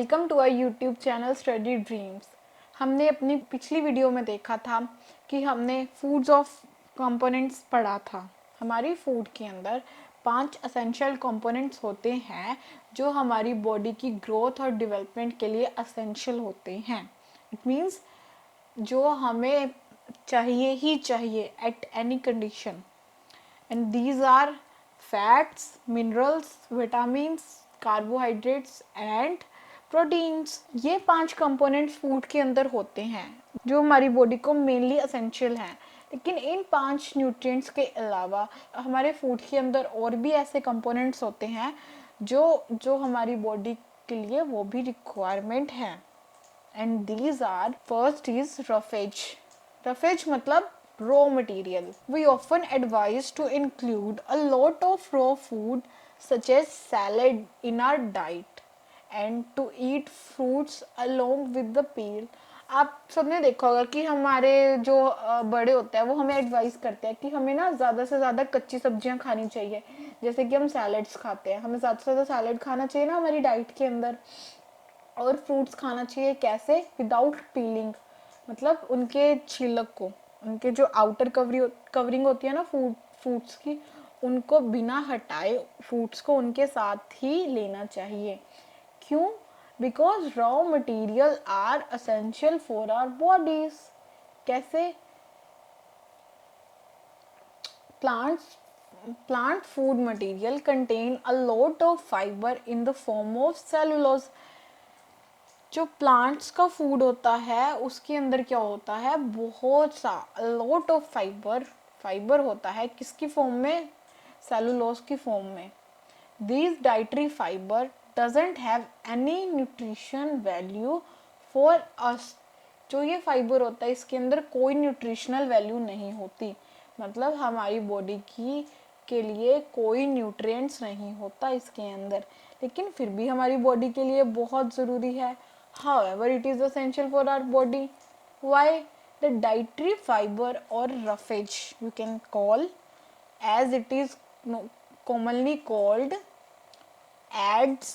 Welcome to our YouTube channel study dreams. हमने अपनी पिछली वीडियो में देखा था कि हमने फूड्स ऑफ कंपोनेंट्स पढ़ा था। हमारी फूड के अंदर 5 असेंशियल कंपोनेंट्स होते हैं जो हमारी बॉडी की ग्रोथ और डेवलपमेंट के लिए असेंशियल होते हैं। इट मीन्स जो हमें चाहिए ही चाहिए at any condition. And these are fats, minerals, vitamins, carbohydrates and proteins. ये 5 कंपोनेंट्स फूड के अंदर होते हैं जो हमारी बॉडी को मेनली असेंशियल हैं। लेकिन इन 5 न्यूट्रिएंट्स के अलावा हमारे फूड के अंदर और भी ऐसे कंपोनेंट्स होते हैं जो हमारी बॉडी के लिए वो भी रिक्वायरमेंट है। And these are, first is roughage. Roughage मतलब raw material. We often advise to include a lot of raw food such as salad in our diet and to eat fruits along with the peel. आप सबने देखा होगा कि हमारे जो बड़े होते हैं वो हमें एडवाइस करते हैं कि हमें ना ज़्यादा से ज़्यादा कच्ची सब्जियां खानी चाहिए। जैसे कि हम सैलड्स खाते हैं, हमें ज़्यादा से ज़्यादा सैलड खाना चाहिए ना हमारी डाइट के अंदर। और फ्रूट्स खाना चाहिए कैसे? विदाउट पीलिंग, मतलब उनके छिलक को, उनके जो आउटर कवरिंग होती है ना फ्रूट्स की, उनको बिना हटाए फ्रूट्स को उनके साथ ही लेना चाहिए। क्यों? Because raw material are essential for our bodies. कैसे? plant food material contain a lot of fiber in the form of cellulose. जो प्लांट्स का फूड होता है उसके अंदर क्या होता है? बहुत सा लॉट ऑफ फाइबर होता है। किसकी फॉर्म में? सेलुलोज की फॉर्म में। This dietary fibre doesn't have any nutrition value for us. जो ये फाइबर होता है इसके अंदर कोई न्यूट्रिशनल वैल्यू नहीं होती, मतलब हमारी बॉडी की के लिए कोई न्यूट्रिएंट्स नहीं होता इसके अंदर, लेकिन फिर भी हमारी बॉडी के लिए बहुत ज़रूरी है। However, it is essential for our body. Why? The dietary fiber or roughage, you can call, as it is commonly called, adds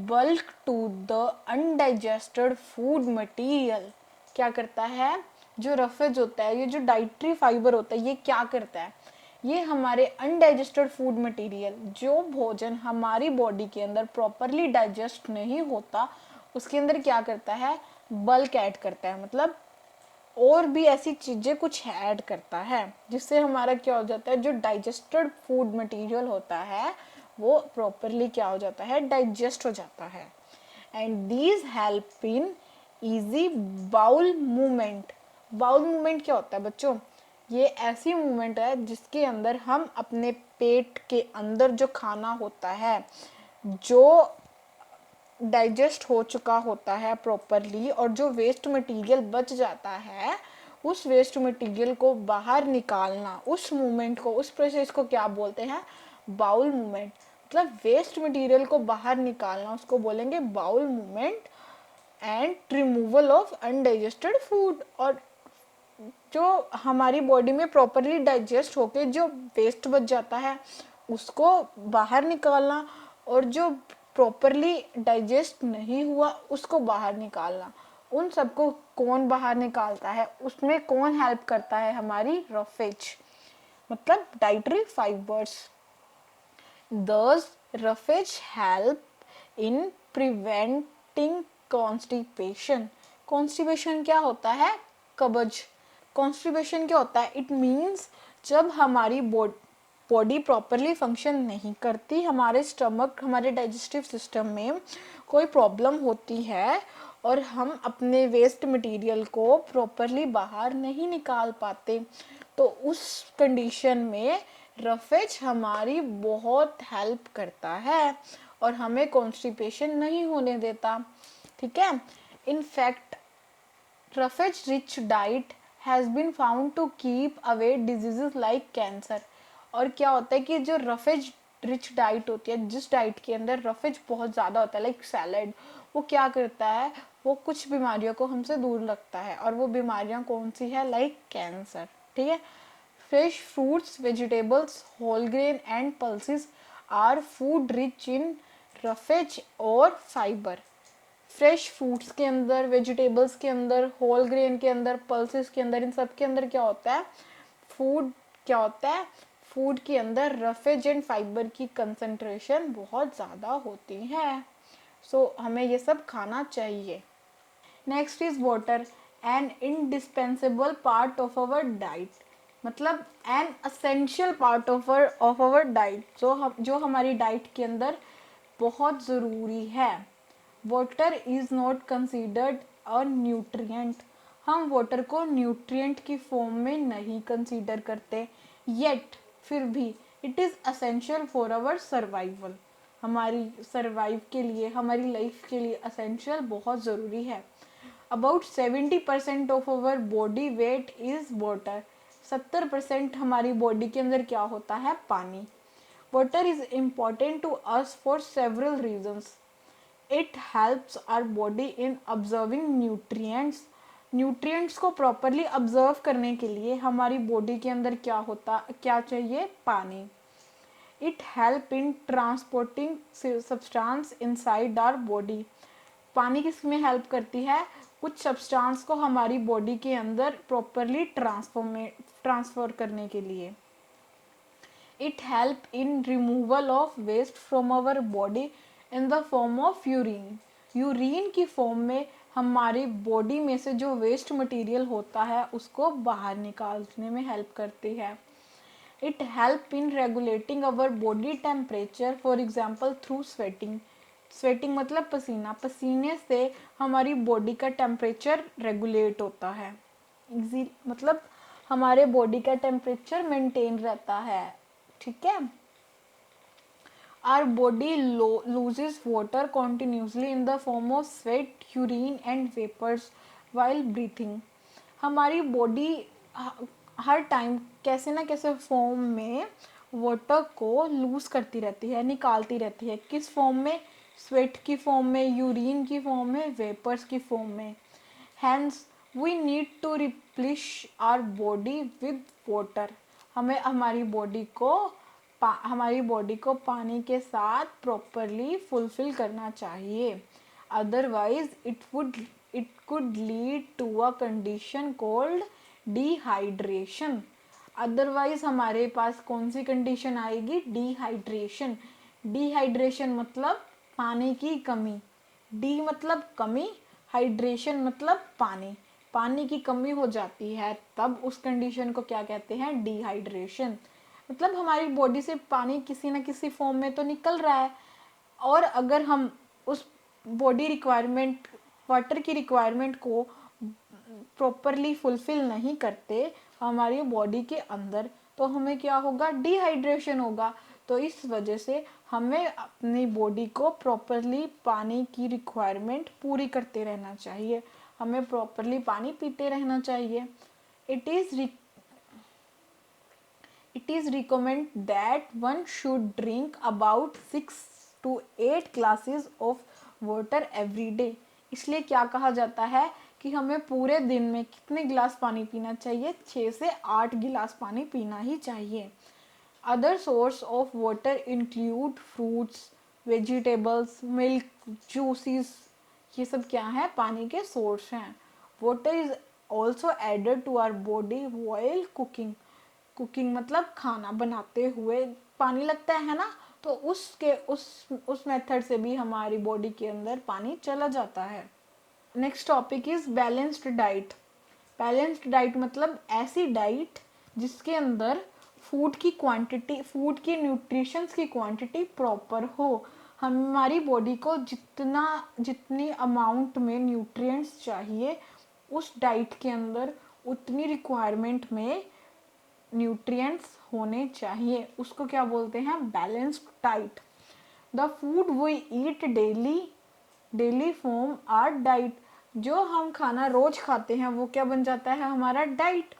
bulk to the undigested food material. क्या करता है? जो रफेज होता है, ये जो डाइटरी फाइबर होता है, ये क्या करता है? ये हमारे अनडाइजेस्टेड फूड मटेरियल, जो भोजन हमारी बॉडी के अंदर प्रॉपरली डाइजेस्ट नहीं होता, उसके अंदर क्या करता है? बल्क ऐड करता है, मतलब और भी ऐसी चीज़ें कुछ ऐड करता है जिससे हमारा क्या हो जाता है? जो डाइजेस्टेड फूड मटेरियल होता है वो प्रॉपरली क्या हो जाता है? डाइजेस्ट हो जाता है। And these help in easy bowel movement. Bowel movement क्या होता है बच्चों? ये ऐसी मूवमेंट है जिसके अंदर हम अपने पेट के अंदर जो खाना होता है, जो डाइजेस्ट हो चुका होता है प्रॉपरली, और जो वेस्ट मटेरियल बच जाता है, उस वेस्ट मटेरियल को बाहर निकालना, उस मूवमेंट को, उस प्रोसेस को क्या बोलते हैं? Bowel movement. मतलब वेस्ट मटेरियल को बाहर निकालना, उसको बोलेंगे bowel movement. And removal of undigested food, और जो हमारी बॉडी में प्रॉपरली डाइजेस्ट होके जो वेस्ट बच जाता है उसको बाहर निकालना, और जो प्रॉपरली डाइजेस्ट नहीं हुआ उसको बाहर निकालना। उन सबको कौन बाहर निकालता है? उसमें कौन हेल्प करता है? हमारी रफेज, मतलब dietary fibres. Thus, roughage help in preventing constipation. Constipation क्या होता है? कब्ज। Constipation क्या होता है? It means जब हमारी बॉडी प्रॉपरली फंक्शन नहीं करती, हमारे स्टमक, हमारे डाइजेस्टिव सिस्टम में कोई प्रॉब्लम होती है और हम अपने वेस्ट मटेरियल को प्रॉपरली बाहर नहीं निकाल पाते, तो उस कंडीशन में रफेज हमारी बहुत हेल्प करता है और हमें कॉन्स्टिपेशन नहीं होने देता। ठीक है? In fact roughage rich diet has been found to keep away diseases like cancer. और क्या होता है कि जो रफेज रिच डाइट होती है, जिस डाइट के अंदर रफेज बहुत ज़्यादा होता है, लाइक सैलड, वो क्या करता है? वो कुछ बीमारियों को हमसे दूर रखता है, और वो बीमारियां कौन सी है? Like cancer. ठीक है? Fish, fruits, vegetables, whole grain and pulses are food rich in roughage or fiber. Fresh foods के अंदर, वेजिटेबल्स के अंदर, होल ग्रेन के अंदर, पल्सेस के अंदर, इन सब के अंदर क्या होता है, फूड क्या होता है, फूड के अंदर रफेज एंड फाइबर की कंसंट्रेशन बहुत ज़्यादा होती है। सो हमें ये सब खाना चाहिए। Next is water, an indispensable part of our diet, मतलब an essential part of our diet, जो हमारी डाइट के अंदर बहुत ज़रूरी है। Water is not considered a nutrient, हम वाटर को न्यूट्रिएंट की फॉर्म में नहीं कंसीडर करते, येट फिर भी it is essential for our survival, हमारी सर्वाइव के लिए, हमारी लाइफ के लिए असेंशियल बहुत ज़रूरी है। About 70% of our body weight is water, 70% हमारी बॉडी के अंदर क्या होता है, पानी। Water is important to us for several reasons, it helps our body in observing nutrients, nutrients को प्रॉपरली ऑब्जर्व करने के लिए हमारी बॉडी के अंदर क्या चाहिए, पानी। It help in transporting substance inside our body, पानी किस में हेल्प करती है, कुछ सब्सटेंस को हमारी बॉडी के अंदर प्रॉपरली ट्रांसफर करने के लिए। It help in removal of waste from our body in the form of urine, urine की फॉर्म में हमारी बॉडी में से जो वेस्ट मटेरियल होता है उसको बाहर निकालने में हेल्प करती है। It help in regulating our body temperature, for example through sweating, sweating मतलब पसीना, पसीने से हमारी बॉडी का टेम्परेचर रेगुलेट होता है, मतलब हमारे बॉडी का टेम्परेचर मेंटेन रहता है, ठीक है। Our body loses water continuously in the form of sweat, urine and vapors while breathing, हमारी बॉडी हर टाइम कैसे ना कैसे फॉर्म में वाटर को लूज करती रहती है, निकालती रहती है, किस फॉर्म में, स्वेट की फॉर्म में, यूरिन की फॉर्म में, वेपर्स की फॉर्म में। Hence we need to replenish our body with water, हमें हमारी बॉडी को पानी के साथ प्रॉपरली फुलफिल करना चाहिए, otherwise it could lead to a condition called dehydration, otherwise हमारे पास कौन सी कंडीशन आएगी, डिहाइड्रेशन। डिहाइड्रेशन मतलब पानी की कमी, डी मतलब कमी, हाइड्रेशन मतलब पानी, पानी की कमी हो जाती है तब उस कंडीशन को क्या कहते हैं, डिहाइड्रेशन। मतलब हमारी बॉडी से पानी किसी ना किसी फॉर्म में तो निकल रहा है, और अगर हम उस बॉडी रिक्वायरमेंट, वाटर की रिक्वायरमेंट को प्रॉपरली फुलफिल नहीं करते हमारी बॉडी के अंदर, तो हमें क्या होगा, डिहाइड्रेशन होगा। तो इस वजह से हमें अपनी बॉडी को प्रॉपरली पानी की रिक्वायरमेंट पूरी करते रहना चाहिए, हमें प्रॉपरली पानी पीते रहना चाहिए। It is recommended that one should drink about 6 to 8 glasses of water every day, इसलिए क्या कहा जाता है कि हमें पूरे दिन में कितने गिलास पानी पीना चाहिए, 6 से 8 गिलास पानी पीना ही चाहिए। Other source of water include fruits, vegetables, milk, juices, ये सब क्या है, पानी के सोर्स हैं। Water is also added to our body while cooking, cooking मतलब खाना बनाते हुए पानी लगता है ना, तो उस मेथड से भी हमारी बॉडी के अंदर पानी चला जाता है। Next topic is balanced diet, balanced diet मतलब ऐसी डाइट जिसके अंदर फूड की क्वांटिटी, फूड की न्यूट्रिशंस की क्वांटिटी प्रॉपर हो, हमारी बॉडी को जितनी अमाउंट में न्यूट्रिएंट्स चाहिए उस डाइट के अंदर उतनी रिक्वायरमेंट में न्यूट्रिएंट्स होने चाहिए, उसको क्या बोलते हैं, balanced diet. The food we eat daily form are diet, जो हम खाना रोज खाते हैं वो क्या बन जाता है, हमारा diet.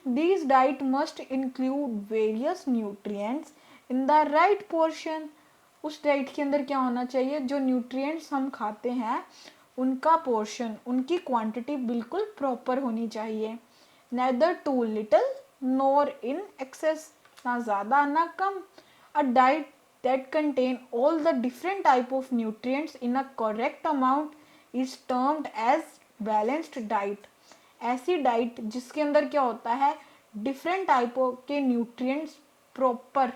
This diet must include various nutrients in the right portion, उस डाइट के अंदर क्या होना चाहिए, जो न्यूट्रिएंट्स हम खाते हैं उनका पोर्शन, उनकी क्वांटिटी बिल्कुल प्रॉपर होनी चाहिए। Neither too little nor in excess, ना ज़्यादा ना कम। A diet that contain all the different type of nutrients in a correct amount is termed as balanced diet. ऐसी डाइट जिसके अंदर क्या होता है, डिफरेंट टाइपों के न्यूट्रिएंट्स प्रॉपर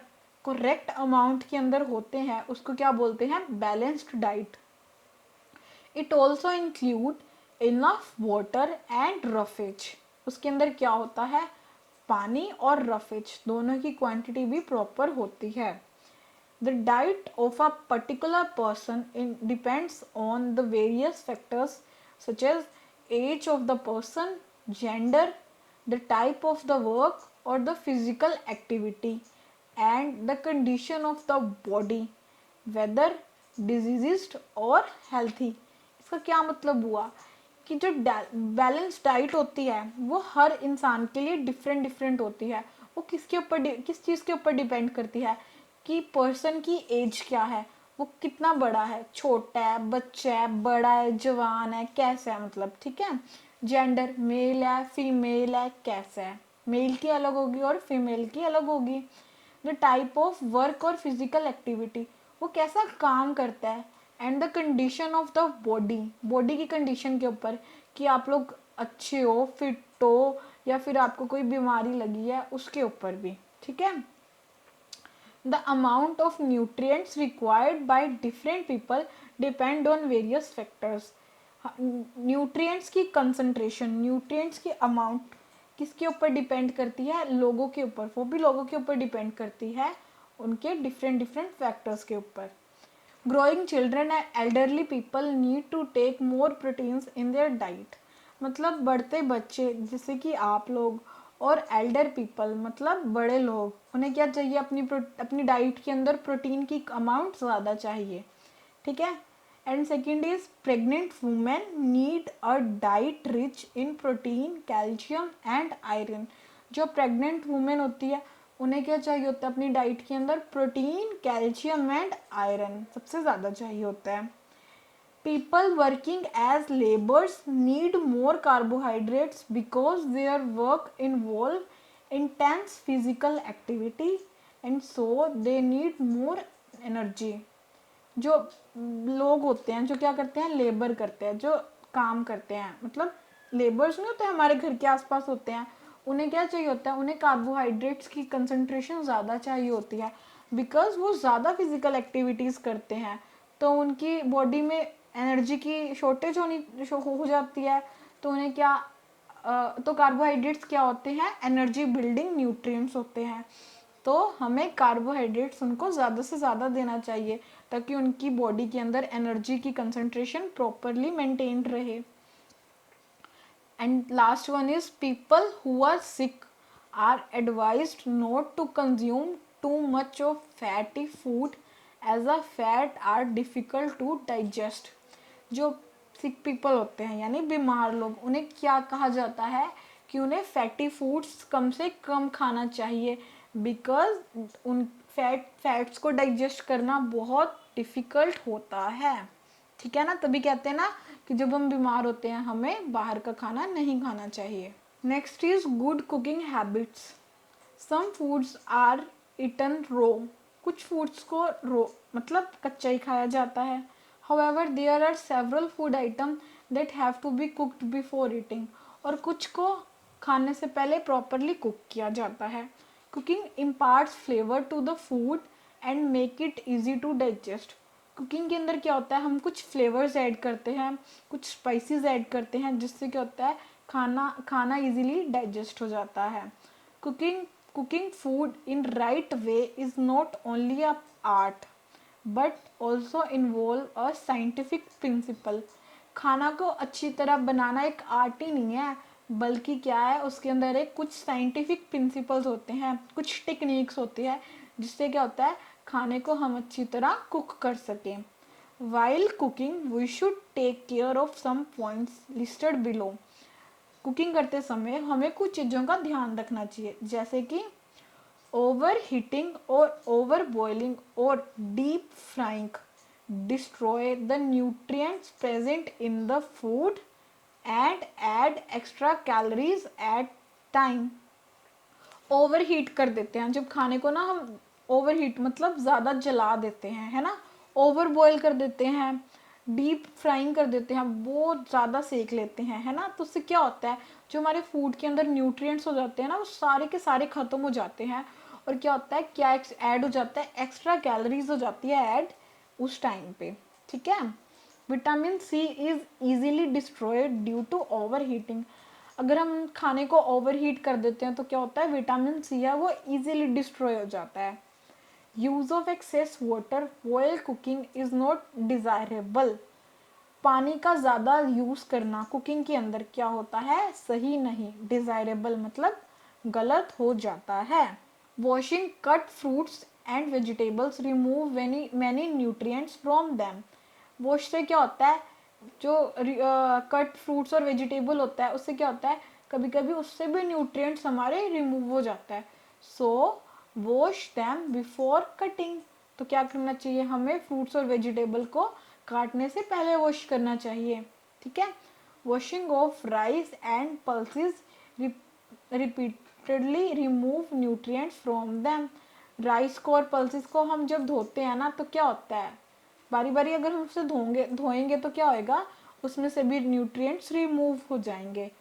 करेक्ट अमाउंट के अंदर होते हैं, उसको क्या बोलते हैं, balanced diet. It also include enough water and roughage. उसके अंदर क्या होता है, पानी और रफेज दोनों की क्वांटिटी भी प्रॉपर होती है। The diet of a particular person depends on the various factors such as age of the person, gender, the type of the work or the physical activity, and the condition of the body, whether diseased or healthy। इसका क्या मतलब हुआ कि जो balance diet होती है वो हर इंसान के लिए डिफरेंट डिफरेंट होती है। वो किसके ऊपर, किस चीज़ के ऊपर डिपेंड करती है कि पर्सन की एज क्या है, वो कितना बड़ा है, छोटा है, बच्चा है, बड़ा है, जवान है, कैसा है, मतलब ठीक है। जेंडर, मेल है, फीमेल है, कैसा है, मेल की अलग होगी और फीमेल की अलग होगी। द टाइप ऑफ वर्क और फिजिकल एक्टिविटी, वो कैसा काम करता है। And the condition of the body, body की कंडीशन के ऊपर कि आप लोग अच्छे हो, फिट हो, या फिर आपको कोई बीमारी लगी है, उसके ऊपर भी, ठीक है। The amount of nutrients required by different people depend on various factors। Nutrients की कंसंट्रेशन, न्यूट्रिएंट्स की अमाउंट किसके ऊपर डिपेंड करती है, लोगों के ऊपर, वो भी लोगों के ऊपर डिपेंड करती है उनके डिफरेंट डिफरेंट फैक्टर्स के ऊपर। Growing children and elderly people need to take more proteins in their diet. मतलब बढ़ते बच्चे जैसे कि आप लोग और एल्डर पीपल मतलब बड़े लोग, उन्हें क्या चाहिए, अपनी डाइट के अंदर प्रोटीन की अमाउंट ज़्यादा चाहिए, ठीक है। And second is pregnant women need a diet rich in protein, calcium and iron. जो प्रेग्नेंट वुमेन होती है उन्हें क्या चाहिए होता है अपनी डाइट के अंदर, प्रोटीन, कैल्शियम एंड आयरन सबसे ज़्यादा चाहिए होता है। People working as laborers need more carbohydrates because their work involve intense physical activity and so they need more energy। जो लोग होते हैं जो क्या करते हैं, लेबर करते हैं, जो काम करते हैं, मतलब लेबर्स नहीं होते हमारे घर के आसपास होते हैं, उन्हें क्या चाहिए होता है, उन्हें कार्बोहाइड्रेट्स की कंसंट्रेशन ज़्यादा चाहिए होती है बिकॉज वो ज़्यादा फिजिकल एक्टिविटीज़ करते हैं, तो उनकी बॉडी में एनर्जी की शॉर्टेज हो जाती है। तो उन्हें क्या तो कार्बोहाइड्रेट्स क्या होते हैं, एनर्जी बिल्डिंग न्यूट्रिएंट्स होते हैं। तो हमें कार्बोहाइड्रेट्स उनको ज़्यादा से ज़्यादा देना चाहिए ताकि उनकी बॉडी के अंदर एनर्जी की कंसंट्रेशन प्रॉपरली मेंटेन्ड रहे। And last one is people who are sick are advised not to consume too much of fatty food as a fat are difficult to digest. जो सिक पीपल होते हैं यानी बीमार लोग, उन्हें क्या कहा जाता है कि उन्हें फैटी फूड्स कम से कम खाना चाहिए बिकॉज उन फैट्स को डाइजेस्ट करना बहुत डिफ़िकल्ट होता है, ठीक है ना। तभी कहते हैं ना कि जब हम बीमार होते हैं हमें बाहर का खाना नहीं खाना चाहिए। Next is good cooking habits. Some foods are eaten raw, कुछ फूड्स को रो मतलब कच्चा ही खाया जाता है। However, there are several food items that have to be cooked before eating, और कुछ को खाने से पहले प्रॉपरली कुक किया जाता है। Cooking imparts flavour to the food and make it easy to digest. Cooking के अंदर क्या होता है, हम कुछ फ्लेवर्स ऐड करते हैं, कुछ स्पाइसेस ऐड करते हैं जिससे क्या होता है खाना इजीली डाइजेस्ट हो जाता है। Cooking food in right way is not only a art but also involve a scientific principle. खाना को अच्छी तरह बनाना एक आर्ट ही नहीं है बल्कि क्या है, उसके अंदर एक कुछ साइंटिफिक प्रिंसिपल्स होते हैं, कुछ टेक्निक्स होती है जिससे क्या होता है खाने को हम अच्छी तरह कुक कर सकें। While cooking we should take care of some points listed below. Cooking करते समय हमें कुछ चीज़ों का ध्यान रखना चाहिए जैसे कि ओवर हीटिंग और ओवर बॉइलिंग और deep frying destroy the nutrients present in the food and add extra calories at time। Over heat कर देते हैं जब खाने को ना हम, ओवर हीट मतलब ज़्यादा जला देते हैं, है ना, ओवर बॉयल कर देते हैं, डीप फ्राइंग कर देते हैं, बहुत ज़्यादा सेक लेते हैं, है ना, तो उससे क्या होता है, जो हमारे फूड के अंदर न्यूट्रिएंट्स हो जाते हैं ना, वो सारे के सारे ख़त्म हो जाते हैं। और क्या होता है, क्या ऐड हो जाता है, एक्स्ट्रा कैलोरीज हो जाती है ऐड उस टाइम पे, ठीक है। Vitamin C is easily destroyed due to over heating. अगर हम खाने को ओवर हीट कर देते हैं तो क्या होता है, विटामिन सी है वो इजीली डिस्ट्रॉय हो जाता है। Use of excess water while cooking is not desirable. पानी का ज़्यादा यूज़ करना कुकिंग के अंदर क्या होता है, सही नहीं, डिजायरेबल मतलब गलत हो जाता है। Washing cut fruits and vegetables remove many nutrients from them. Wash से क्या होता है, जो कट फ्रूट्स और वेजिटेबल होता है उससे क्या होता है, कभी कभी उससे भी न्यूट्रिएंट्स हमारे रिमूव हो जाता है। सो वॉश दैम बिफोर कटिंग। तो क्या करना चाहिए, हमें फ्रूट्स और वेजिटेबल को काटने से पहले वॉश करना चाहिए, ठीक है। Washing of rice and pulses repeatedly remove nutrients from them. Rice को और पल्सेस को हम जब धोते हैं ना तो क्या होता है, बारी बारी अगर हम उसे धोएंगे तो क्या होएगा, उसमें से भी न्यूट्रिएंट्स रिमूव हो जाएंगे।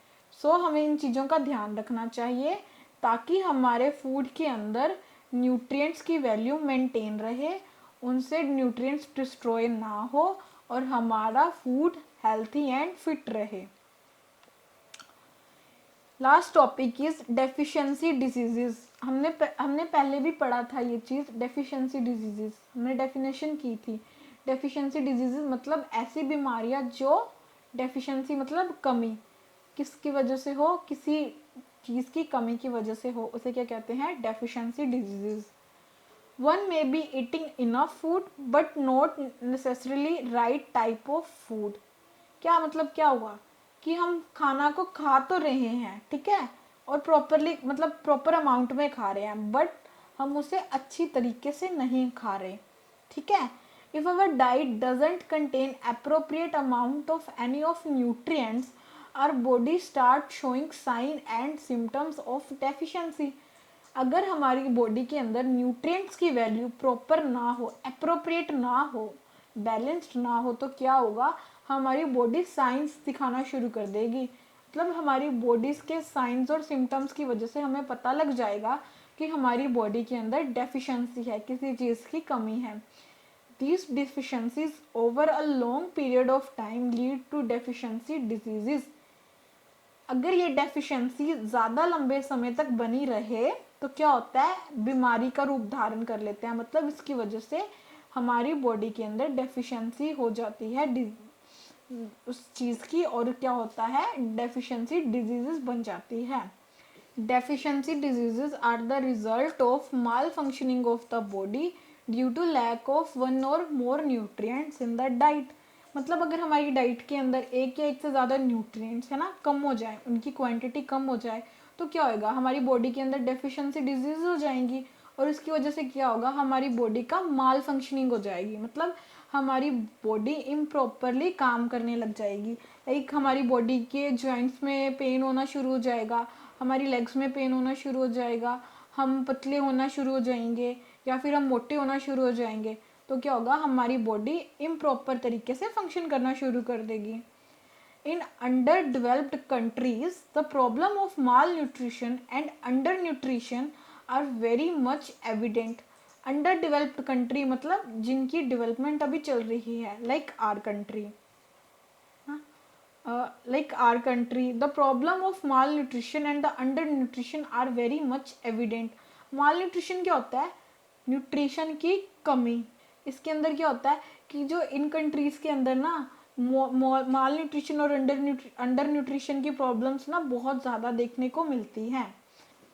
सो हमें इन चीज़ों का ध्यान रखना चाहिए ताकि हमारे फूड के अंदर न्यूट्रिएंट्स की वैल्यू मेंटेन रहे, उनसे न्यूट्रिएंट्स डिस्ट्रॉय ना हो और हमारा फूड हेल्थी एंड फिट रहे। Last topic is deficiency diseases. हमने पहले भी पढ़ा था ये चीज़, डेफिशिएंसी डिजीजेस हमने डेफिनेशन की थी। डेफिशिएंसी डिजीजेस मतलब ऐसी बीमारियां जो, डेफिशिएंसी मतलब कमी, किसकी वजह से हो, किसी चीज़ की कमी की वजह से हो, उसे क्या कहते हैं, deficiency diseases. One may be eating enough food but not necessarily right type of food. क्या मतलब, क्या हुआ कि हम खाना को खा तो रहे हैं, ठीक है, और प्रॉपरली मतलब प्रॉपर अमाउंट में खा रहे हैं, बट हम उसे अच्छी तरीके से नहीं खा रहे, ठीक है। If our diet doesn't contain appropriate amount of any of nutrients, our body start showing sign and symptoms of deficiency. अगर हमारी बॉडी के अंदर न्यूट्रिएंट्स की वैल्यू प्रॉपर ना हो, अप्रोप्रिएट ना हो, बैलेंस्ड ना हो, तो क्या होगा, हमारी बॉडी साइंस दिखाना शुरू कर देगी। मतलब हमारी बॉडीज के साइंस और सिम्टम्स की वजह से हमें पता लग जाएगा कि हमारी बॉडी के अंदर डेफिशिएंसी है, किसी चीज़ की कमी है। These deficiencies over a long period of time lead to deficiency diseases। अगर ये डेफिशिएंसी ज़्यादा लंबे समय तक बनी रहे तो क्या होता है, बीमारी का रूप धारण कर लेते हैं, मतलब इसकी वजह से हमारी बॉडी के अंदर डेफिशिएंसी हो जाती है उस चीज़ की, और क्या होता है, डेफिशिएंसी डिजीजेस बन जाती है। Deficiency diseases are the result of malfunctioning of the body due to lack of one or more nutrients in the diet. मतलब अगर हमारी डाइट के अंदर एक या एक से ज़्यादा न्यूट्रिएंट्स है ना कम हो जाए, उनकी क्वांटिटी कम हो जाए, तो क्या होगा, हमारी बॉडी के अंदर डेफिशिएंसी डिजीज हो जाएंगी, और इसकी वजह से क्या होगा, हमारी बॉडी का माल फंक्शनिंग हो जाएगी, मतलब हमारी बॉडी इम्प्रॉपरली काम करने लग जाएगी। लाइक हमारी बॉडी के जॉइंट्स में पेन होना शुरू हो जाएगा, हमारी लेग्स में पेन होना शुरू हो जाएगा, हम पतले होना शुरू हो जाएंगे या फिर हम मोटे होना शुरू हो जाएंगे। तो क्या होगा, हमारी बॉडी इम्प्रॉपर तरीके से फंक्शन करना शुरू कर देगी। In underdeveloped countries, the problem of malnutrition and undernutrition are very much evident। Underdeveloped country मतलब जिनकी डेवलपमेंट अभी चल रही है, like our country, like our country, the problem of malnutrition and the undernutrition are very much evident। malnutrition क्या होता है, nutrition की कमी। इसके अंदर क्या होता है कि जो इन कंट्रीज के अंदर ना माल न्यूट्रिशन और अंडर न्यूट्रिशन की प्रॉब्लम्स ना बहुत ज़्यादा देखने को मिलती हैं।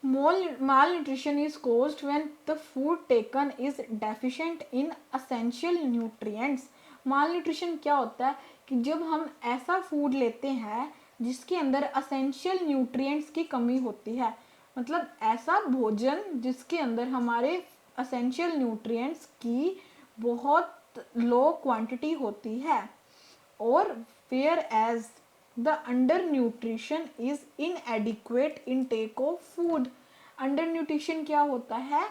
Malnutrition is caused when the food taken is deficient in essential nutrients। malnutrition क्या होता है कि जब हम ऐसा फूड लेते हैं जिसके अंदर असेंशियल न्यूट्रिएंट्स की कमी होती है, मतलब ऐसा भोजन जिसके अंदर हमारे असेंशियल न्यूट्रिएंट्स की बहुत लो क्वांटिटी होती है, और whereas the under nutrition is inadequate intake of food. Under nutrition क्या होता है,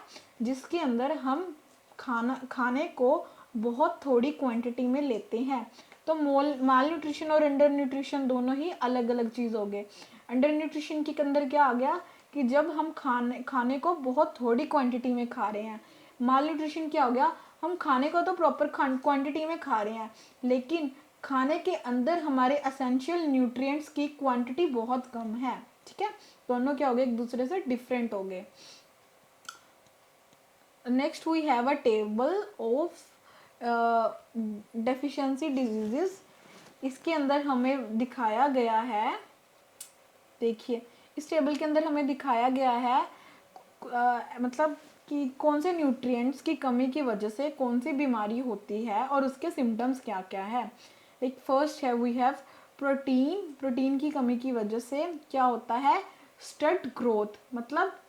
जिसके अंदर हम खाने को बहुत थोड़ी क्वांटिटी में लेते हैं, तो माल न्यूट्रिशन और अंडर न्यूट्रिशन दोनों ही अलग अलग चीज़ हो गए। अंडर न्यूट्रिशन के अंदर क्या आ गया कि जब हम खाने को बहुत थोड़ी क्वांटिटी में खा रहे हैं। माल न्यूट्रिशन क्या हो गया, हम खाने को तो प्रॉपर क्वांटिटी में खा रहे हैं, लेकिन खाने के अंदर हमारे एसेंशियल न्यूट्रिएंट्स की क्वांटिटी बहुत कम है। ठीक है, दोनों क्या हो गए, एक दूसरे से डिफरेंट हो गए। Next we have a table of deficiency diseases. इसके अंदर हमें दिखाया गया है, देखिए इस टेबल के अंदर हमें दिखाया गया है मतलब कि कौन से न्यूट्रिएंट्स की कमी की वजह से कौन सी बीमारी होती है और उसके सिम्टम्स क्या क्या है। एक फर्स्ट है वी हैव प्रोटीन की कमी की वजह से क्या होता है, स्टड ग्रोथ, मतलब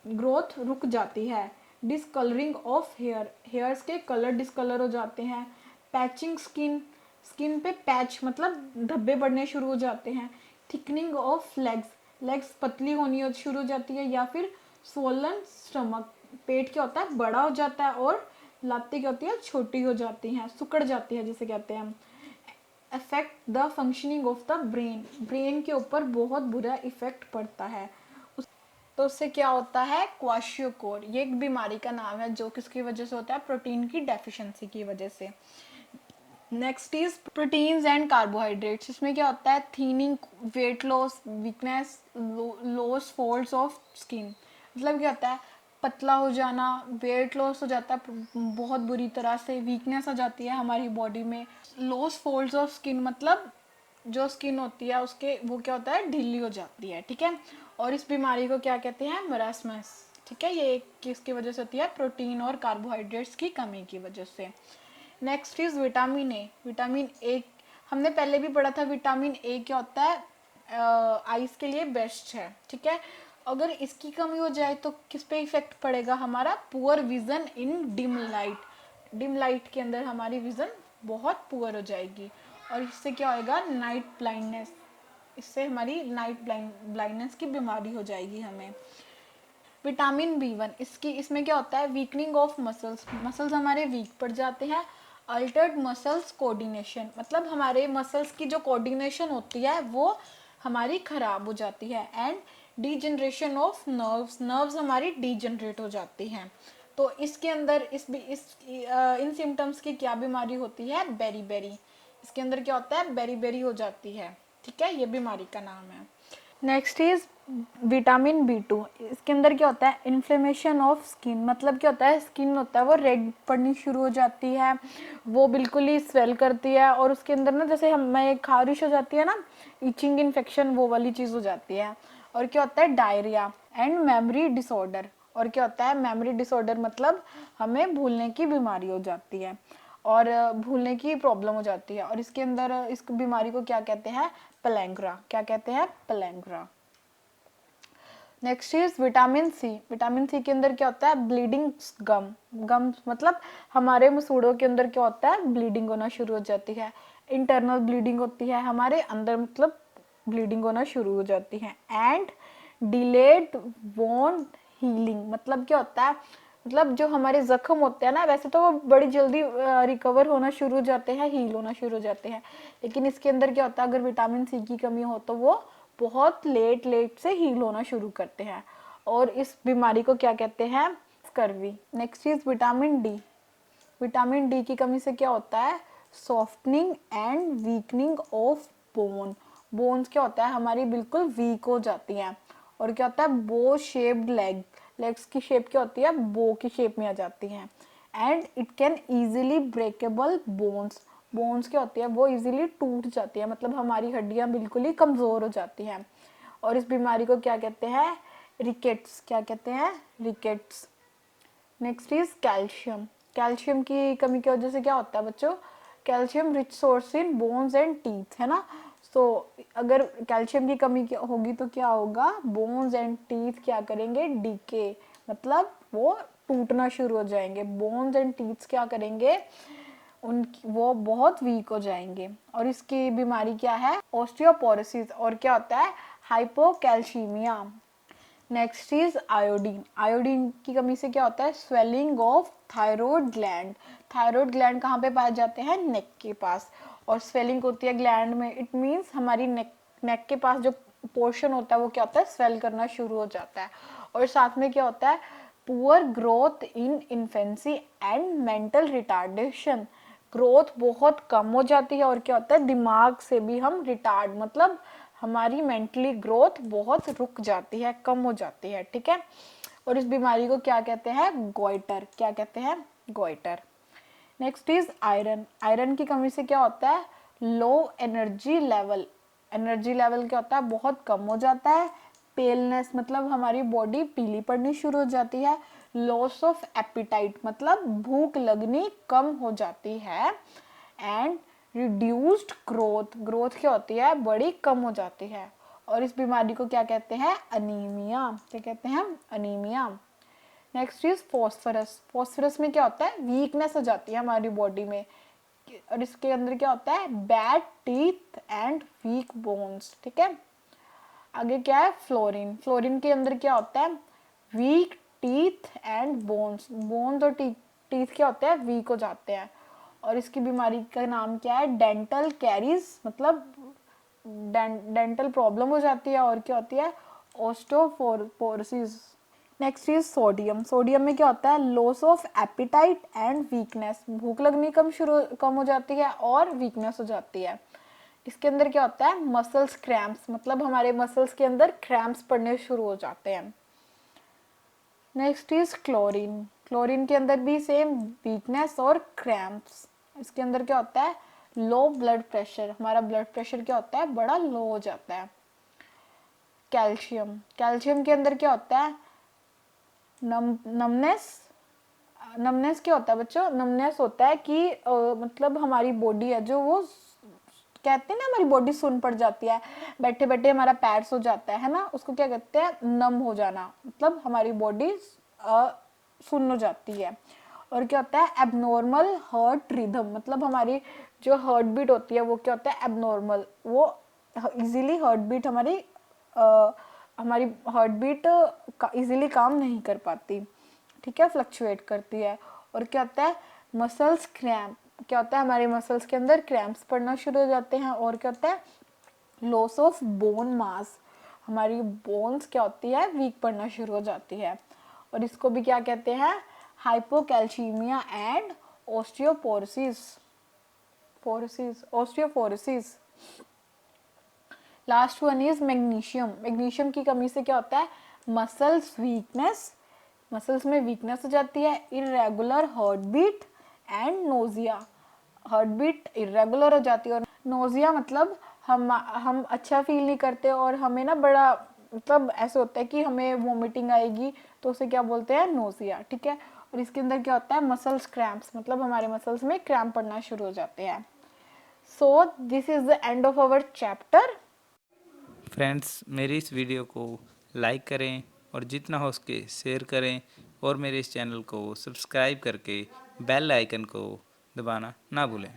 ग्रोथ रुक जाती है। डिसकलरिंग ऑफ हेयर्स के कलर डिसकलर हो जाते हैं। पैचिंग स्किन पे पैच मतलब धब्बे बढ़ने शुरू हो जाते हैं। थिकनिंग ऑफ लेग्स पतली होनी शुरू हो जाती है, या फिर स्वोलन स्टमक, पेट क्या होता है बड़ा हो जाता है और लातें क्या होती है छोटी हो जाती हैं, सुकड़ जाती है जिसे कहते हैं हम। Affect the functioning of the brain के ऊपर बहुत बुरा इफेक्ट पड़ता है। तो उससे क्या होता है, क्वाशियोकोर, ये एक बीमारी का नाम है जो किसकी वजह से होता है, प्रोटीन की डेफिशिएंसी की वजह से। Next is proteins and carbohydrates. इसमें क्या होता है, thinning, weight loss, weakness, loss folds of skin, मतलब क्या होता है पतला हो जाना, वेट लॉस हो जाता है बहुत बुरी तरह से, वीकनेस आ जाती है हमारी बॉडी में। लॉस फोल्ड्स ऑफ स्किन मतलब जो स्किन होती है उसके वो क्या होता है ढीली हो जाती है। ठीक है, और इस बीमारी को क्या कहते हैं, मरासमस। ठीक है, ये किसकी वजह से होती है, प्रोटीन और कार्बोहाइड्रेट्स की कमी की वजह से। Next is vitamin A. Vitamin A हमने पहले भी पढ़ा था, विटामिन ए क्या होता है, आइस के लिए बेस्ट है। ठीक है, अगर इसकी कमी हो जाए तो किस पे इफेक्ट पड़ेगा, हमारा poor vision in dim light के अंदर हमारी विजन बहुत पुअर हो जाएगी, और इससे क्या होएगा, नाइट ब्लाइंडनेस, इससे हमारी नाइट ब्लाइंडनेस की बीमारी हो जाएगी हमें। विटामिन B1 इसमें क्या होता है, वीकनिंग ऑफ मसल्स हमारे वीक पड़ जाते हैं। अल्टर्ड मसल्स कोऑर्डिनेशन, मतलब हमारे मसल्स की जो कोऑर्डिनेशन होती है वो हमारी खराब हो जाती है। एंड डीजनरेशन ऑफ नर्व्स हमारी डीजनरेट हो जाती हैं। तो इसके अंदर इन सिम्टम्स की क्या बीमारी होती है, बेरी, इसके अंदर क्या होता है, बेरी हो जाती है। ठीक है, ये बीमारी का नाम है। Next is vitamin B2। इसके अंदर क्या होता है, इन्फ्लेमेशन ऑफ स्किन, मतलब क्या होता है, स्किन होता है वो रेड पड़नी शुरू हो जाती है, वो बिल्कुल ही स्वेल करती है, और उसके अंदर ना जैसे हमें खारिश हो जाती है ना, इचिंग इन्फेक्शन, वो वाली चीज़ हो जाती है। और क्या होता है, डायरिया एंड मेमोरी डिसऑर्डर। और क्या होता है, मेमोरी डिसऑर्डर मतलब हमें भूलने की बीमारी हो जाती है और भूलने की प्रॉब्लम हो जाती है। और इसके अंदर इस बीमारी को क्या कहते हैं, पेलेंग्रा, क्या कहते हैं, पेलेंग्रा। नेक्स्ट इज विटामिन सी के अंदर क्या होता है, ब्लीडिंग गम्स मतलब हमारे मसूड़ों के अंदर क्या होता है, ब्लीडिंग होना शुरू हो जाती है। इंटरनल ब्लीडिंग होती है हमारे अंदर, मतलब ब्लीडिंग होना शुरू हो जाती है। एंड डिलेड वोंड हीलिंग, मतलब क्या होता है, मतलब जो हमारे जख्म होते हैं ना, वैसे तो वो बड़ी जल्दी रिकवर होना शुरू हो जाते हैं, हील होना शुरू हो जाते हैं, लेकिन इसके अंदर क्या होता है, अगर विटामिन सी की कमी हो तो वो बहुत लेट से हील होना शुरू करते हैं, और इस बीमारी को क्या कहते हैं, scurvy. Next is vitamin D की कमी से क्या होता है, softening and weakening of bones क्या होता है, हमारी बिल्कुल वीक हो जाती हैं। और क्या होता है, बो शेप्ड लेग्स की शेप क्या होती है, बो की शेप में आ जाती हैं। And it can easily breakable bones क्या होती है, वो इजीली टूट जाती है, मतलब हमारी हड्डियां बिल्कुल ही कमज़ोर हो जाती हैं। और इस बीमारी को क्या कहते हैं, रिकेट्स, क्या कहते हैं, रिकेट्स। नेक्स्ट इज कैल्शियम की कमी की वजह से क्या होता है बच्चों, calcium rich source in bones and teeth, है ना। तो अगर कैल्शियम की कमी होगी तो क्या होगा, बोन्स एंड टीथ क्या करेंगे, डीके, मतलब वो टूटना शुरू हो जाएंगे। बोन्स एंड टीथ क्या करेंगे, उनकी वो बहुत वीक हो जाएंगे। और इसकी बीमारी क्या है, ऑस्टियोपोरोसिस। और क्या होता है, हाइपोकैल्सीमिया। नेक्स्ट इज आयोडीन की कमी से क्या होता है, स्वेलिंग ऑफ थायराइड ग्लैंड कहाँ पे पाए जाते हैं, नेक के पास। और स्वेलिंग होती है ग्लैंड में, इट मीन्स हमारी नेक के पास जो पोर्शन होता है वो क्या होता है, स्वेल करना शुरू हो जाता है। और साथ में क्या होता है, poor growth in infancy and mental retardation, growth बहुत कम हो जाती है। और क्या होता है, दिमाग से भी हम रिटार्ड, मतलब हमारी मेंटली ग्रोथ बहुत रुक जाती है, कम हो जाती है, ठीक है। और इस बीमारी को क्या कहते हैं, गोइटर, क्या कहते हैं, goitre. Next is iron. Iron की कमी से क्या होता है, low energy level, energy level क्या होता है, बहुत कम हो जाता है। पेलनेस मतलब हमारी बॉडी पीली पड़नी शुरू हो जाती है। लॉस ऑफ एपिटाइट मतलब भूख लगनी कम हो जाती है। एंड रिड्यूस्ड ग्रोथ, ग्रोथ क्या होती है, बड़ी कम हो जाती है। और इस बीमारी को क्या कहते हैं, अनीमिया, क्या कहते हैं, anaemia. Next is phosphorus. Phosphorus में क्या होता है, वीकनेस हो जाती है हमारी बॉडी में। और इसके अंदर क्या होता है, bad teeth and weak bones, ठीक है। आगे क्या है, फ्लोरीन। फ्लोरीन के अंदर क्या होता है, weak teeth and bones, bones और टीथ क्या होते हैं, वीक हो जाते हैं। और इसकी बीमारी का नाम क्या है, डेंटल कैरीज, मतलब डेंटल प्रॉब्लम हो जाती है। और क्या होती है, osteoporosis. Next is sodium. Sodium में क्या होता है, loss of appetite and weakness, भूख लगनी कम हो जाती है और वीकनेस हो जाती है। इसके अंदर क्या होता है, मसल्स क्रैम्प्स, मतलब हमारे मसल्स के अंदर क्रैम्प्स पड़ने शुरू हो जाते हैं। Next is chlorine. क्लोरीन के अंदर भी सेम वीकनेस और क्रैम्प्स। इसके अंदर क्या होता है, लो ब्लड प्रेशर, हमारा ब्लड प्रेशर क्या होता है, बड़ा लो हो जाता है। कैल्शियम। कैल्शियम के अंदर क्या होता है, नमनेस। नमनेस क्या होता है बच्चों, नमनेस होता है कि मतलब हमारी बॉडी है जो वो कहते हैं ना, हमारी बॉडी सुन पड़ जाती है, बैठे बैठे हमारा पैर सो जाता है ना, उसको क्या कहते हैं, नम हो जाना, मतलब हमारी बॉडी सुन हो जाती है। और क्या होता है, एबनॉर्मल हार्ट रिदम, मतलब हमारी जो हार्ट बीट होती है वो क्या होता है, एबनॉर्मल, वो इजीली हार्ट बीट हमारी हार्ट बीट इजीली काम नहीं कर पाती, ठीक है, फ्लक्चुएट करती है। और क्या होता है, मसल्स क्रैम्प, क्या होता है, हमारे मसल्स के अंदर क्रैम्प्स पड़ना शुरू हो जाते हैं। और क्या होता है, लॉस ऑफ बोन मास, हमारी बोन्स क्या होती है, वीक पड़ना शुरू हो जाती है। और इसको भी क्या कहते हैं, hypocalcaemia and osteoporosis, osteoporosis. Last one is magnesium. Magnesium की कमी से क्या होता है, मसल्स वीकनेस, मसल्स में वीकनेस हो जाती है। Irregular heart beat and nausea, heart beat irregular हो जाती है। और नोजिया मतलब हम अच्छा फील नहीं करते और हमें ना बड़ा, मतलब ऐसे होता है कि हमें वोमिटिंग आएगी, तो उसे क्या बोलते हैं, नोजिया, ठीक है। और इसके अंदर क्या होता है, मसल्स क्रैम्प्स, मतलब हमारे मसल्स में क्रैम्प पड़ना शुरू हो जाते हैं। So this is the end of our chapter. Friends, मेरी इस वीडियो को लाइक करें और जितना हो सके शेयर करें और मेरे इस चैनल को सब्सक्राइब करके बेल आइकन को दबाना ना भूलें।